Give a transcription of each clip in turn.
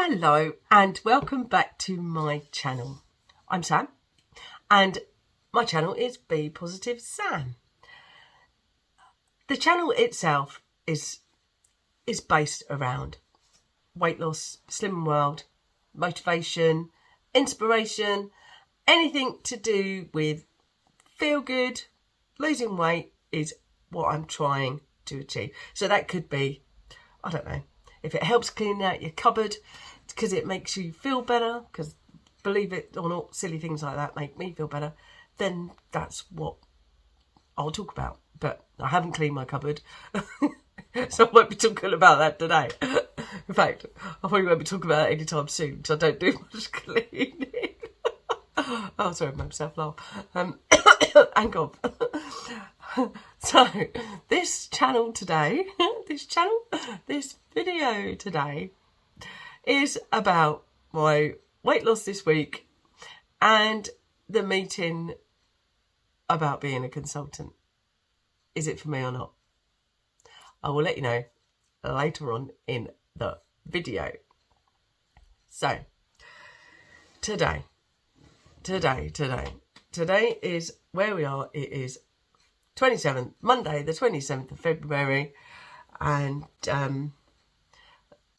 Hello and welcome back to my channel. I'm Sam and my channel is Be Positive Sam. The channel itself is based around weight loss, slim world, motivation, inspiration, anything to do with feel good, losing weight is what I'm trying to achieve. So that could be, I don't know, if it helps clean out your cupboard because it makes you feel better, because believe it or not, silly things like that make me feel better, then that's what I'll talk about. But I haven't cleaned my cupboard, so I won't be talking about that today. In fact, I probably won't be talking about that anytime soon because I don't do much cleaning. Oh, sorry, I made myself laugh. Hang on. So, this video today is about my weight loss this week and the meeting about being a consultant. Is it for me or not? I will let you know later on in the video. So, today is where we are. It is Monday the 27th of February, and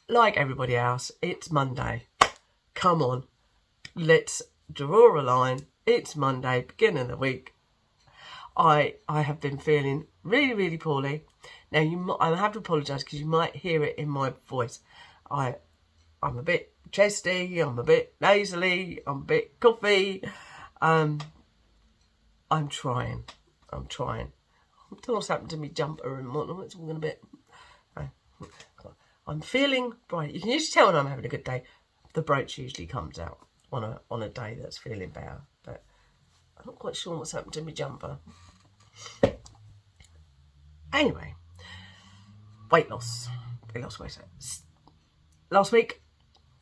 like everybody else, it's Monday. Come on, let's draw a line. It's Monday, beginning of the week. I have been feeling really poorly. Now I have to apologise because you might hear it in my voice. I'm a bit chesty, I'm a bit nasally, I'm a bit coughy. I'm trying. I don't know what's happened to me jumper and whatnot. It's all going a bit. I'm feeling bright. You can usually tell when I'm having a good day. The brooch usually comes out on a day that's feeling better. But I'm not quite sure what's happened to me jumper. Anyway, weight loss. Last week,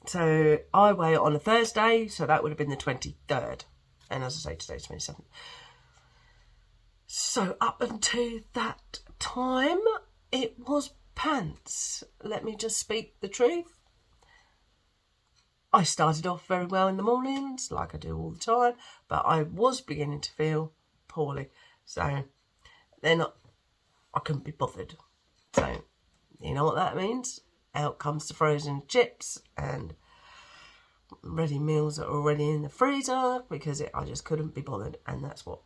so I weigh on a Thursday, so that would have been the 23rd. And as I say, today's 27th. So up until that time, it was pants. Let me just speak the truth. I started off very well in the mornings, like I do all the time, but I was beginning to feel poorly. So then I couldn't be bothered. So you know what that means? Out comes the frozen chips and ready meals that are already in the freezer because I just couldn't be bothered, and that's what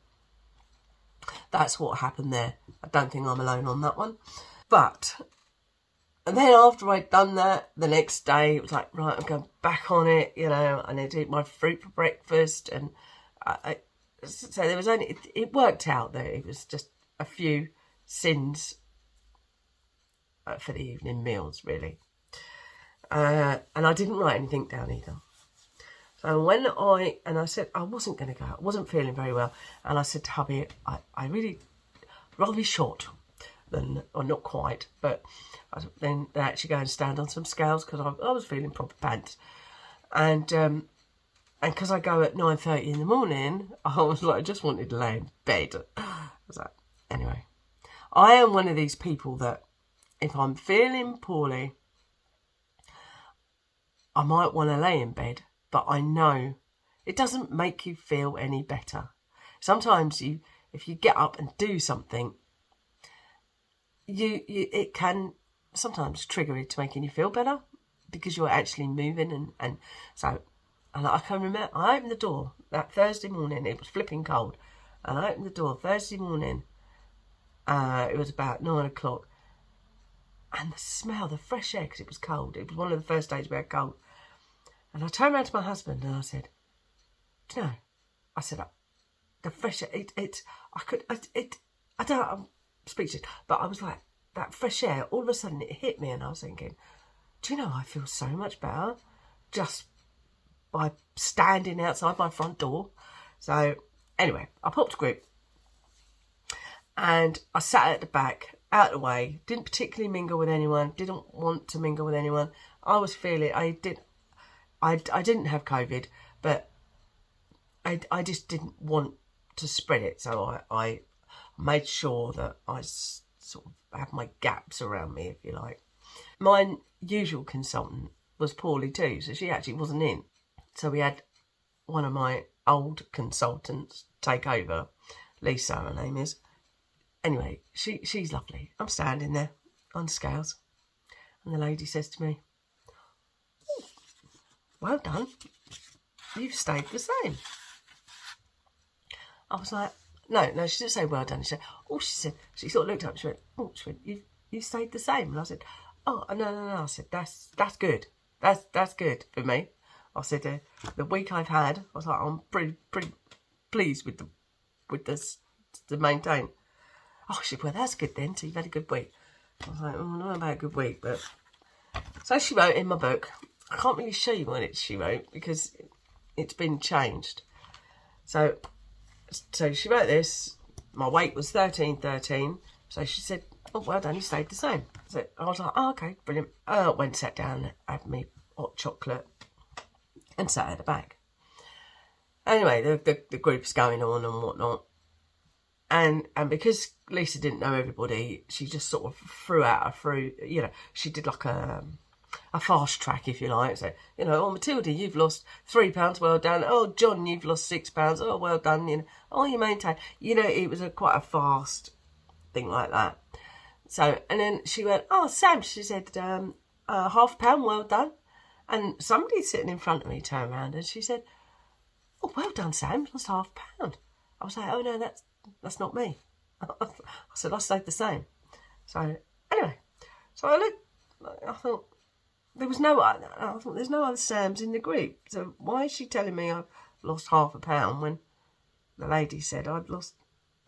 happened there. I don't think I'm alone on that one. But and then after I'd done that, the next day it was like, right, I'm going back on it. I need to eat my fruit for breakfast, and so there was only it worked out that it was just a few sins for the evening meals, really. And I didn't write anything down either. So when I said I wasn't going to go, I wasn't feeling very well, and I said to hubby, I really rather be short than, or not quite, but then they actually go and stand on some scales because I was feeling proper pants, and because I go at 9:30 in the morning, I was like, I just wanted to lay in bed. I was like, anyway, I am one of these people that if I'm feeling poorly, I might want to lay in bed. But I know it doesn't make you feel any better. Sometimes if you get up and do something, it can sometimes trigger it to making you feel better because you're actually moving. And so I can remember I opened the door that Thursday morning. It was flipping cold. And I opened the door Thursday morning. It was about 9 o'clock. And the smell, the fresh air, because it was cold. It was one of the first days we had cold. And I turned around to my husband and I said, do you know, I said, the fresh air, I'm speechless, but I was like, that fresh air, all of a sudden it hit me and I was thinking, do you know, I feel so much better just by standing outside my front door. So anyway, I popped a grip and I sat at the back, out of the way, didn't particularly mingle with anyone, didn't want to mingle with anyone. I was feeling, I didn't have COVID, but I just didn't want to spread it. So I made sure that I sort of have my gaps around me, if you like. My usual consultant was poorly too, so she actually wasn't in. So we had one of my old consultants take over. Lisa, her name is. Anyway, she's lovely. I'm standing there on scales, and the lady says to me, "Well done, you've stayed the same." I was like, no, she didn't say well done. She said, she sort of looked up, she went, you stayed the same. And I said, oh, no. I said, that's good. That's good for me. I said, the week I've had, I was like, I'm pretty pleased with the maintain. Oh, she said, well, that's good then. So you've had a good week. I was like, oh, not about a good week, but so she wrote in my book. I can't really show you what she wrote because it's been changed. So she wrote this. My weight was 13. So she said, oh, well done, you stayed the same. So I was like, oh, okay, brilliant. I went, sat down, had me hot chocolate and sat at the back. Anyway, the group's going on and whatnot. And because Lisa didn't know everybody, she just sort of threw out she did like a fast track, if you like. So, oh, Matilda, you've lost £3, well done. Oh, John, you've lost £6, oh, well done. Oh, you maintain. It was quite a fast thing like that. So, and then she went, oh, Sam, she said, £0.5, well done. And somebody sitting in front of me turned around and she said, oh, well done, Sam, lost £0.5. I was like, oh, no, that's not me. I said, I stayed the same. So, anyway, I thought, there's no other Sams in the group. So why is she telling me I've lost £0.5 when the lady said I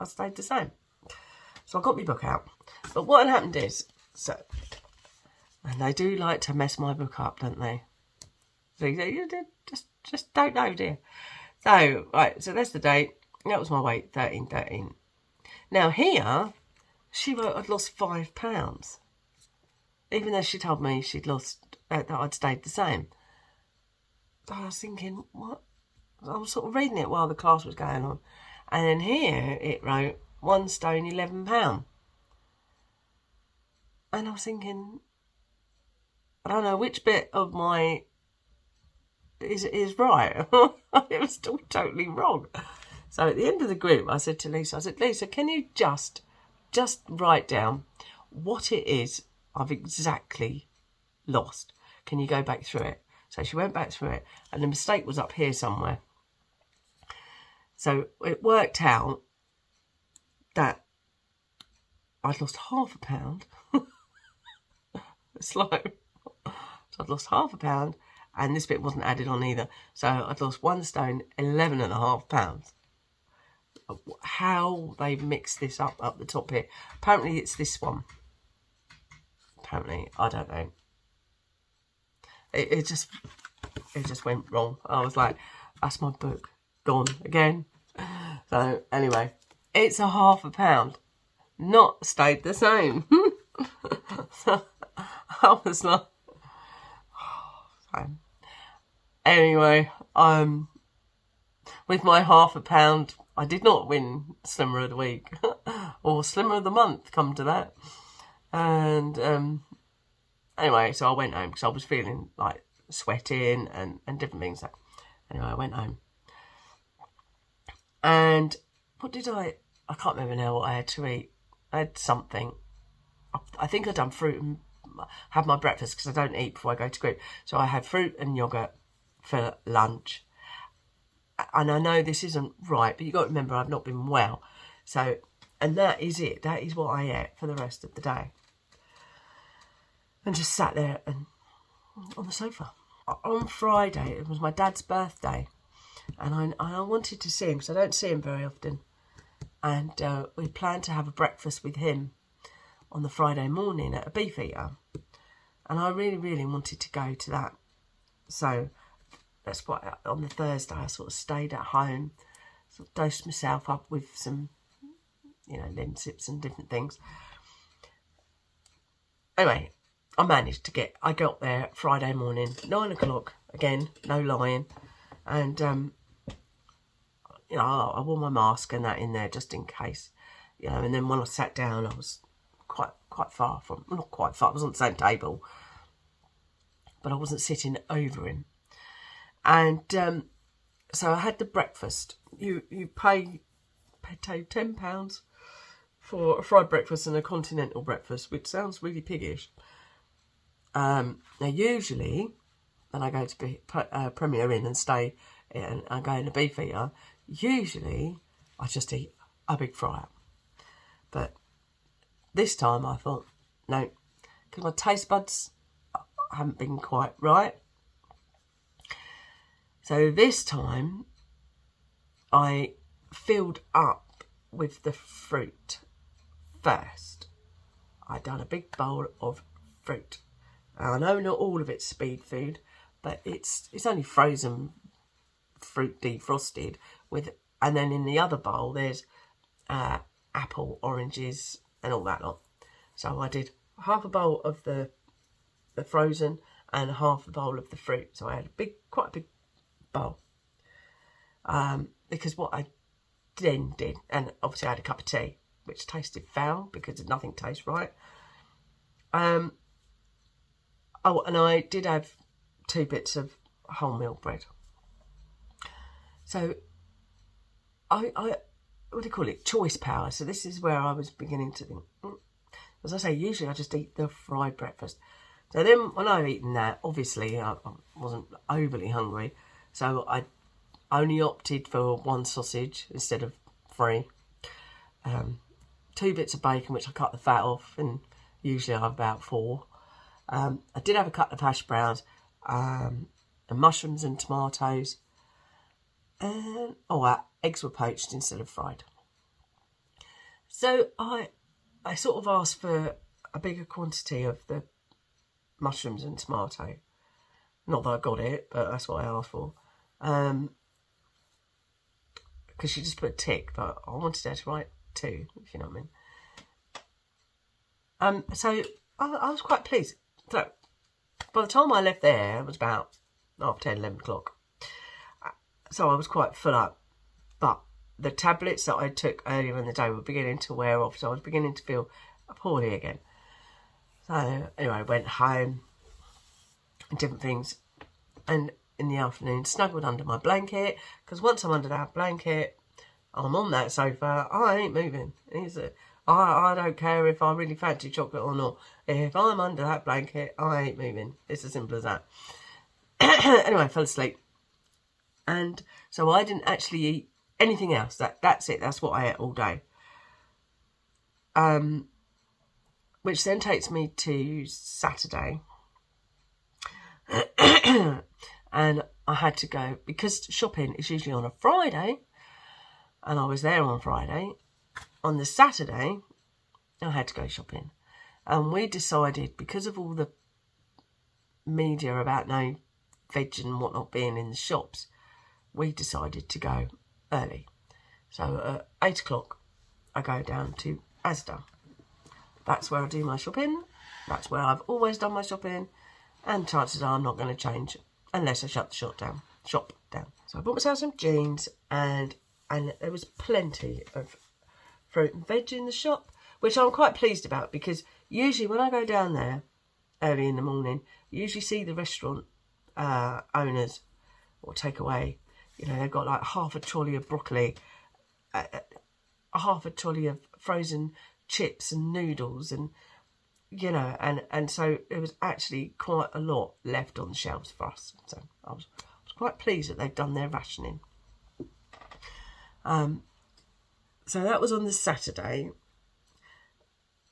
stayed the same? So I got my book out. But what had happened is, and they do like to mess my book up, don't they? So you just don't know, dear. So, right, so that's the date. That was my weight, 13. Now here, she wrote I'd lost £5. Even though she told me she'd lost, that I'd stayed the same. So I was thinking, what? I was sort of reading it while the class was going on. And then here it wrote 1 stone, £11. And I was thinking, I don't know which bit of my is right. It was still totally wrong. So at the end of the group, I said to Lisa, can you just write down what it is I've exactly lost? Can you go back through it? So she went back through it, and the mistake was up here somewhere. So it worked out that I'd lost £0.5. It's like, so I'd lost £0.5, and this bit wasn't added on either. So I'd lost 1 stone, £11.5. How they've mixed this up the top here. Apparently it's this one. Apparently, I don't know. It just went wrong. I was like, that's my book gone again. So anyway, it's £0.5, not stayed the same. So I was like, so. Anyway, with my £0.5, I did not win Slimmer of the Week or Slimmer of the Month, come to that. And anyway, so I went home because I was feeling like sweating and different things. So anyway, I went home. And what did I can't remember now what I had to eat. I had something. I think I'd done fruit and had my breakfast because I don't eat before I go to group. So I had fruit and yoghurt for lunch. And I know this isn't right, but you've got to remember I've not been well. So, and that is it. That is what I ate for the rest of the day. And just sat there and on the sofa. On Friday, it was my dad's birthday. And I wanted to see him because I don't see him very often. And we planned to have a breakfast with him on the Friday morning at a beef eater. And I really, really wanted to go to that. So that's why on the Thursday I sort of stayed at home, sort of dosed myself up with some, Lemsips and different things. Anyway, I got there Friday morning, 9 o'clock, again, no lying. And, I wore my mask and that in there just in case, and then when I sat down, I was quite far from, not quite far, I was on the same table. but I wasn't sitting over him. And so I had the breakfast. You pay £10 for a fried breakfast and a continental breakfast, which sounds really piggish. Now, usually, when I go to Premier Inn and stay and I go in a beef eater, usually I just eat a big fry-up. But this time I thought, no, because my taste buds haven't been quite right. So this time I filled up with the fruit first. I'd done a big bowl of fruit. I know not all of it's speed food, but it's only frozen fruit defrosted with, and then in the other bowl there's apple, oranges, and all that lot. So I did half a bowl of the frozen and half a bowl of the fruit. So I had quite a big bowl. Because what I then did, and obviously I had a cup of tea, which tasted foul because nothing tastes right. Oh, and I did have 2 bits of wholemeal bread. So I what do you call it? Choice power. So this is where I was beginning to think. As I say, usually I just eat the fried breakfast. So then when I've eaten that, obviously I wasn't overly hungry. So I only opted for 1 sausage instead of 3. 2 bits of bacon, which I cut the fat off, and usually I have about 4. I did have a couple of hash browns, and mushrooms and tomatoes. And eggs were poached instead of fried. So I sort of asked for a bigger quantity of the mushrooms and tomato. Not that I got it, but that's what I asked for. Because she just put a tick, but I wanted her to write 2, if you know what I mean. So I was quite pleased. So by the time I left there, it was about 10, 11 o'clock. So I was quite full up. But the tablets that I took earlier in the day were beginning to wear off, so I was beginning to feel poorly again. So anyway, I went home and different things. And in the afternoon, snuggled under my blanket, because once I'm under that blanket, I'm on that sofa, I ain't moving. I don't care if I really fancy chocolate or not. If I'm under that blanket, I ain't moving. It's as simple as that. Anyway, I fell asleep. And so I didn't actually eat anything else. That's it. That's what I ate all day. Which then takes me to Saturday. And I had to go, because shopping is usually on a Friday, and I was there on Friday. On the Saturday, I had to go shopping. And we decided, because of all the media about no veg and whatnot being in the shops, we decided to go early. So at 8 o'clock, I go down to Asda. That's where I do my shopping. That's where I've always done my shopping. And chances are I'm not going to change unless I shut the shop down. So I bought myself some jeans, and there was plenty of fruit and veg in the shop, which I'm quite pleased about, because usually when I go down there early in the morning, you usually see the restaurant owners or takeaway. You know, they've got like half a trolley of broccoli, half a trolley of frozen chips and noodles, and you know, and so there was actually quite a lot left on the shelves for us. So I was quite pleased that they've done their rationing. So that was on the Saturday.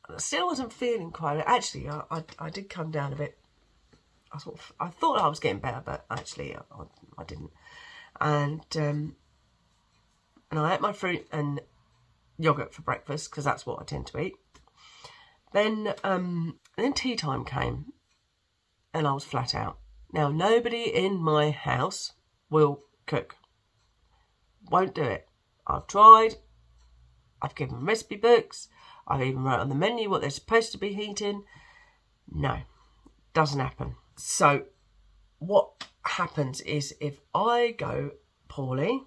I still wasn't feeling quite. Actually, I did come down a bit. I thought I was getting better, but actually I didn't. And I ate my fruit and yogurt for breakfast, because that's what I tend to eat. Then tea time came, and I was flat out. Now, nobody in my house will cook. Won't do it. I've tried. I've given recipe books. I've even wrote on the menu what they're supposed to be heating. No, doesn't happen. So what happens is, if I go poorly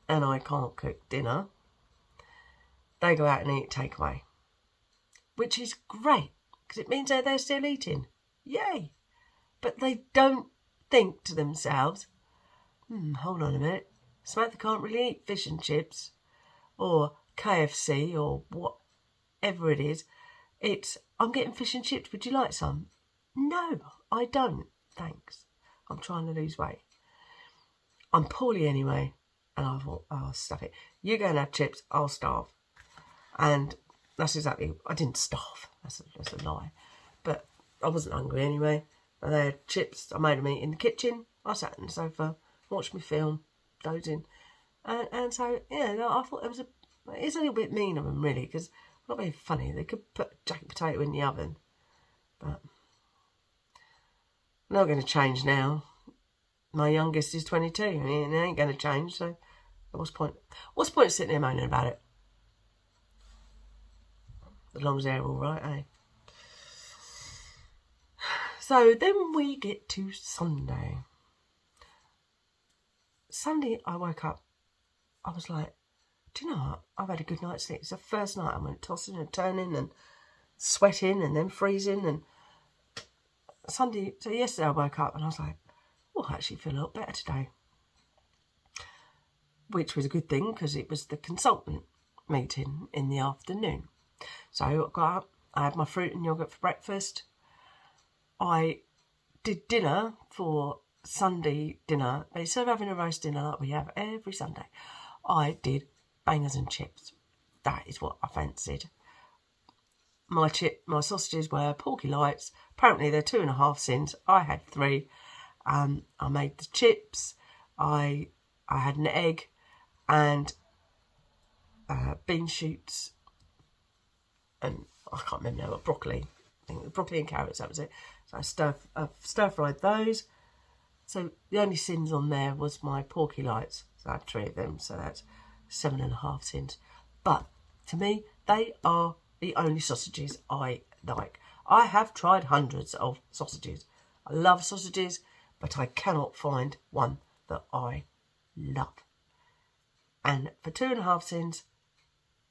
and I can't cook dinner, they go out and eat takeaway, which is great, because it means they're still eating. Yay! But they don't think to themselves, hold on a minute, Samantha can't really eat fish and chips or KFC or whatever it is. It's, I'm getting fish and chips, would you like some? No, I don't, thanks. I'm trying to lose weight. I'm poorly anyway. And I thought, oh, stuff it. You go and have chips, I'll starve. And that's exactly, I didn't starve. That's a lie. But I wasn't hungry anyway. And they had chips, I made them eat in the kitchen. I sat on the sofa, watched my film, dozing. And so, yeah, I thought it's a little bit mean of them, really, because not very funny. They could put a jacket potato in the oven. But not going to change now. My youngest is 22. I mean, it ain't going to change, so what's the point? What's the point of sitting there moaning about it? As long as they're all right, eh? So then we get to Sunday. Sunday, I woke up. I was like, do you know what? I've had a good night's sleep. It's the first night I went tossing and turning and sweating and then freezing. And Sunday, so yesterday I woke up and I was like, oh, I actually feel a lot better today. Which was a good thing because it was the consultant meeting in the afternoon. So I got up, I had my fruit and yoghurt for breakfast. I did dinner for Sunday dinner. Instead of having a roast dinner like we have every Sunday, I did bangers and chips. That is what I fancied. My sausages were Porky Lights. Apparently they're 2.5 cents. I had 3. I made the chips. I had an egg and bean shoots and I can't remember now, but broccoli. I think broccoli and carrots, that was it. So I stir-fried those. So the only sins on there was my Porky Lights. So I had 3 of them, so that's 7.5 sins. But to me, they are the only sausages I like. I have tried hundreds of sausages. I love sausages, but I cannot find one that I love. And for 2.5 cents,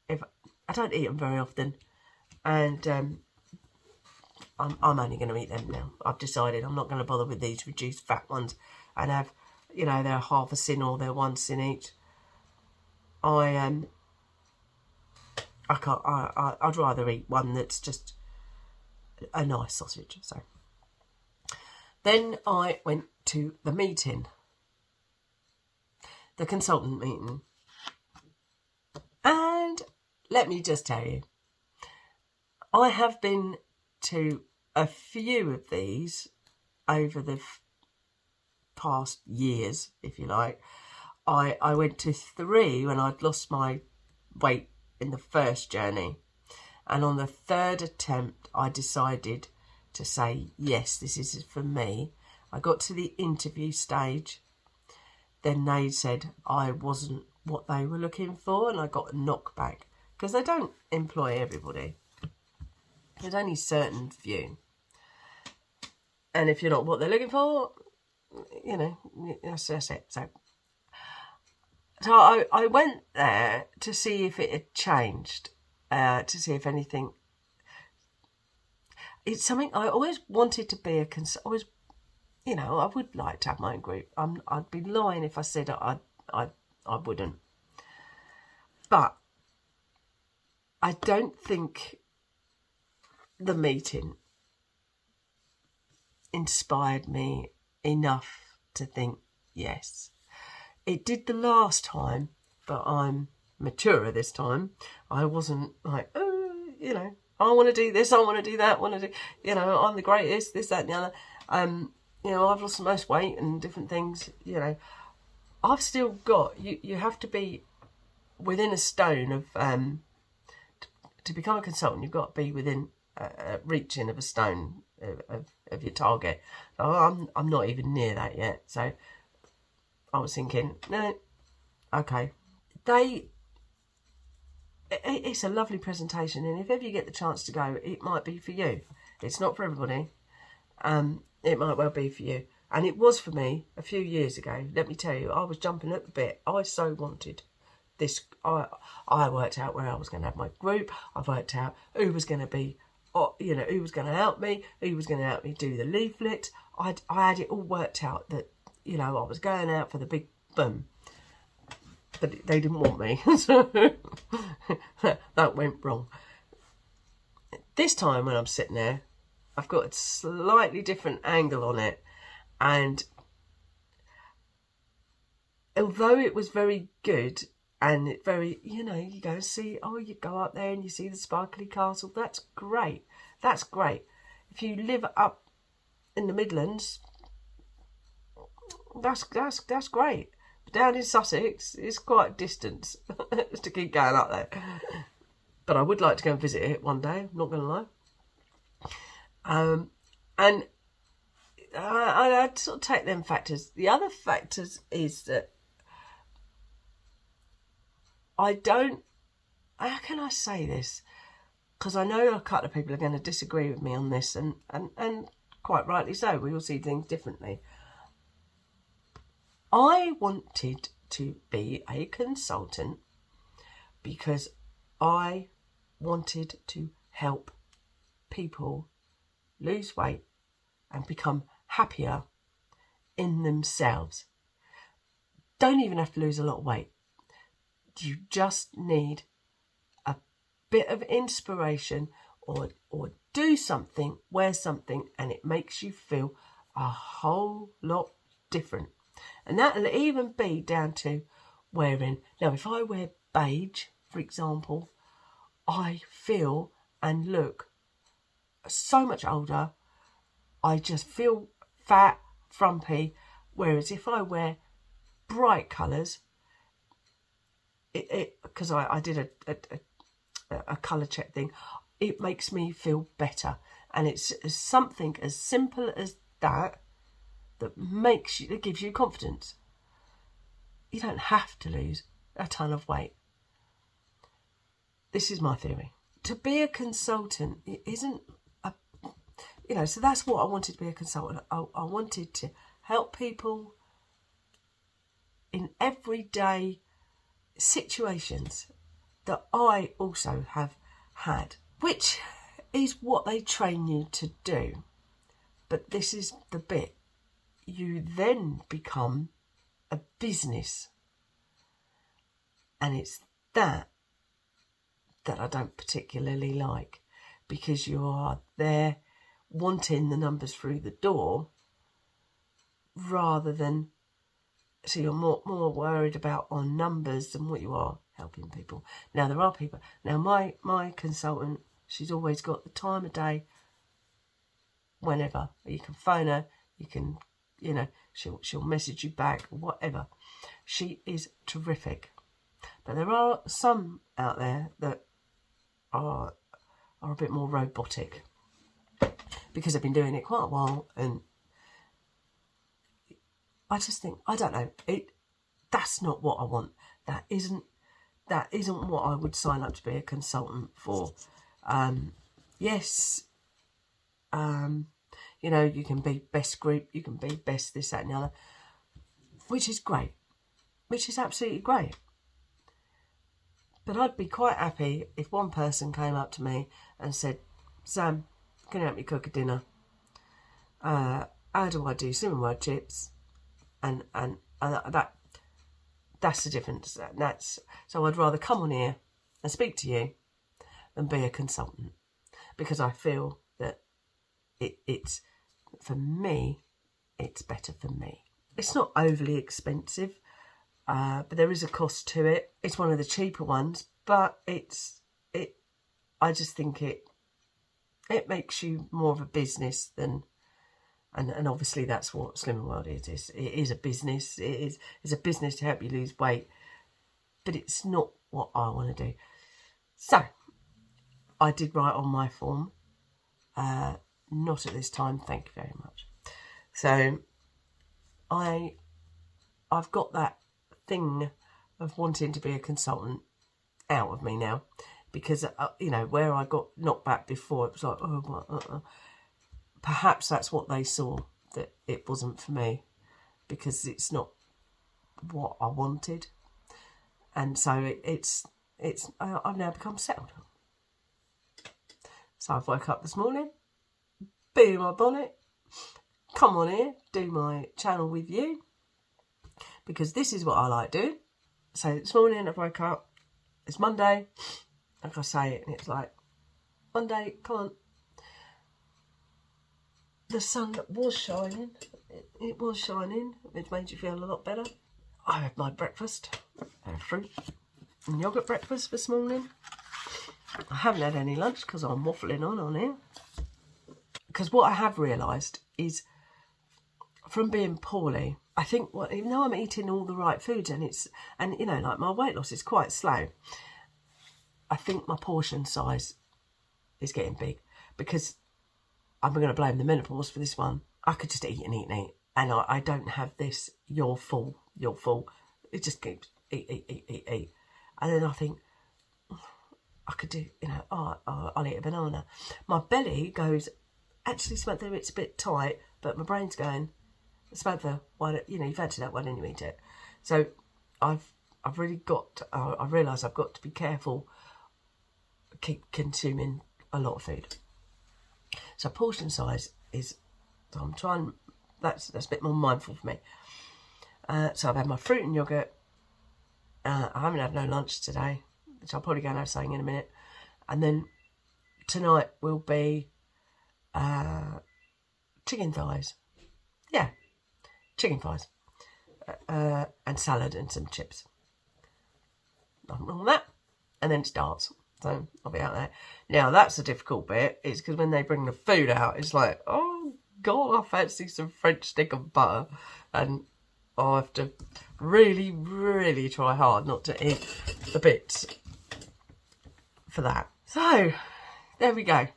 if I don't eat them very often, and I'm only going to eat them now. I've decided I'm not going to bother with these reduced fat ones and have, they're 1/2 cent or they're 1 cent each. I can't. I'd rather eat one that's just a nice sausage. So then I went to the meeting, the consultant meeting, and let me just tell you, I have been to a few of these over the past years, if you like. I went to 3 when I'd lost my weight in the first journey. And on the 3rd attempt, I decided to say, yes, this is for me. I got to the interview stage. Then they said I wasn't what they were looking for, and I got a knockback. Because they don't employ everybody. There's only certain few. And if you're not what they're looking for, that's it. So I went there to see if it had changed, to see if anything. It's something I always wanted to be I would like to have my own group. I'd be lying if I said I wouldn't. But I don't think the meeting inspired me enough to think yes. It did the last time, but I'm maturer this time. I wasn't like, I want to do this, I want to do that, I'm the greatest, this, that, and the other. I've lost the most weight and different things. I've still got. You have to be within a stone of to become a consultant. You've got to be within reaching of a stone of your target. So I'm not even near that yet. So I was thinking, no, okay. It's a lovely presentation, and if ever you get the chance to go, it might be for you. It's not for everybody. It might well be for you. And it was for me a few years ago. Let me tell you, I was jumping at the bit. I so wanted this. I worked out where I was going to have my group. I've worked out who was going to be, who was going to help me, who was going to help me do the leaflet. I had it all worked out that, you know, I was going out for the big boom. But they didn't want me, so that went wrong. This time when I'm sitting there, I've got a slightly different angle on it, and although it was very good and it very, you know, you go see, oh, you go up there and you see the sparkly castle, that's great, that's great. If you live up in the Midlands, that's great. But down in Sussex, it's quite a distance to keep going up there. But I would like to go and visit it one day, I'm not going to lie. And I'd sort of take them factors. The other factors is that I don't, how can I say this? Because I know a couple of people are going to disagree with me on this, and quite rightly so. We all see things differently. I wanted to be a consultant because I wanted to help people lose weight and become happier in themselves. Don't even have to lose a lot of weight. You just need a bit of inspiration or do something, wear something, and it makes you feel a whole lot different. And that'll even be down to wearing. Now, if I wear beige, for example, I feel and look so much older. I just feel fat, frumpy. Whereas if I wear bright colours, because I did a colour check thing, it makes me feel better. And it's something as simple as that that gives you confidence. You don't have to lose a ton of weight. This is my theory. To be a consultant, it isn't so that's what I wanted to be a consultant. I wanted to help people in everyday situations that I also have had, which is what they train you to do. But this is the bit. You then become a business. And it's that I don't particularly like, because you are there wanting the numbers through the door rather than, so you're more worried about on numbers than what you are helping people. Now there are people, now my consultant, she's always got the time of day, whenever. You can phone her, you can, she'll message you back, whatever. She is terrific. But there are some out there that are a bit more robotic, because they've been doing it quite a while, and I just think, I don't know, that's not what I want. That isn't what I would sign up to be a consultant for. Yes, you can be best group, you can be best this, that and the other, which is great, which is absolutely great. But I'd be quite happy if one person came up to me and said, Sam, can you help me cook a dinner? How do I do cinnamon roll chips? And that's the difference. So I'd rather come on here and speak to you than be a consultant, because I feel that it's for me, it's better for me. It's not overly expensive, but there is a cost to it. It's one of the cheaper ones, but I just think it makes you more of a business than, and obviously that's what Slimming World is. It is a business. It's a business to help you lose weight, but it's not what I want to do. So I did write on my form, not at this time, thank you very much. So I've got that thing of wanting to be a consultant out of me now, because where I got knocked back before, it was like, perhaps that's what they saw, that it wasn't for me, because it's not what I wanted. And so I've now become settled. So I've woke up this morning, been in my bonnet, come on here, do my channel with you, because this is what I like doing. So this morning I woke up, it's Monday, like I say it, and it's like, Monday, come on. The sun was shining, it was shining, which made you feel a lot better. I had my breakfast, I had fruit and yoghurt breakfast this morning. I haven't had any lunch because I'm waffling on here. Because what I have realised is, from being poorly, I think, even though I'm eating all the right foods and you know, like my weight loss is quite slow, I think my portion size is getting big, because I'm going to blame the menopause for this one. I could just eat and eat and eat, and I don't have this, you're full. It just keeps eat. And then I think, I could do, you know, I'll eat a banana. My belly goes, actually, Samantha, it's a bit tight, but my brain's going, Samantha, why don't, you know, you've had that, why don't you eat it? So I've really got, I realise I've got to be careful, keep consuming a lot of food. So portion size is, so I'm trying, that's a bit more mindful for me. So I've had my fruit and yoghurt. I haven't had no lunch today, which I'll probably go and have something in a minute. And then tonight will be chicken thighs. Yeah, chicken thighs. And salad and some chips. Nothing wrong with that. And then it's darts. So I'll be out there. Now, that's the difficult bit. It's because when they bring the food out, it's like, oh, God, I fancy some French stick of butter. And I have to really, really try hard not to eat the bits for that. So, there we go.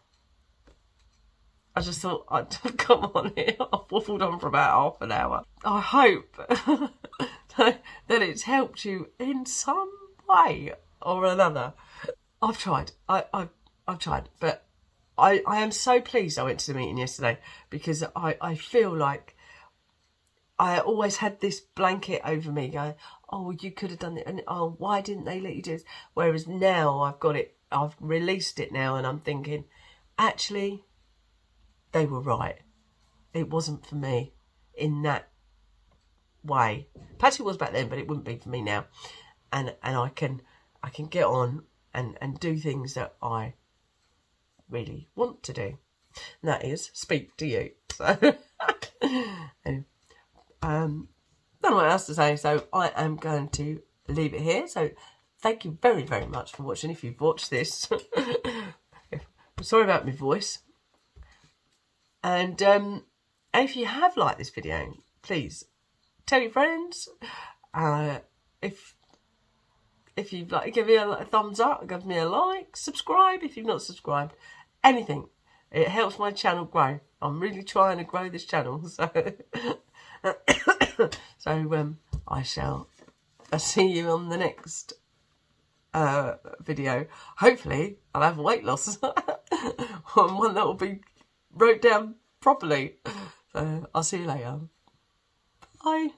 I just thought I'd come on here. I've waffled on for about half an hour. I hope that it's helped you in some way or another. I've tried. I've tried. But I am so pleased I went to the meeting yesterday, because I feel like I always had this blanket over me going, oh, you could have done it, and oh, why didn't they let you do this? Whereas now I've got it, I've released it now, and I'm thinking, actually, they were right. It wasn't for me in that way. Perhaps it was back then, but it wouldn't be for me now. And I can get on and do things that I really want to do. And that is speak to you. So anyway. Don't know what else to say, so I am going to leave it here. So thank you very, very much for watching, if you've watched this. Sorry about my voice. And if you have liked this video, please tell your friends. If you'd like to give me a thumbs up, give me a like, subscribe if you've not subscribed. Anything. It helps my channel grow. I'm really trying to grow this channel, so... So I'll see you on the next video. Hopefully I'll have weight loss. One that will be wrote down properly. So I'll see you later. Bye.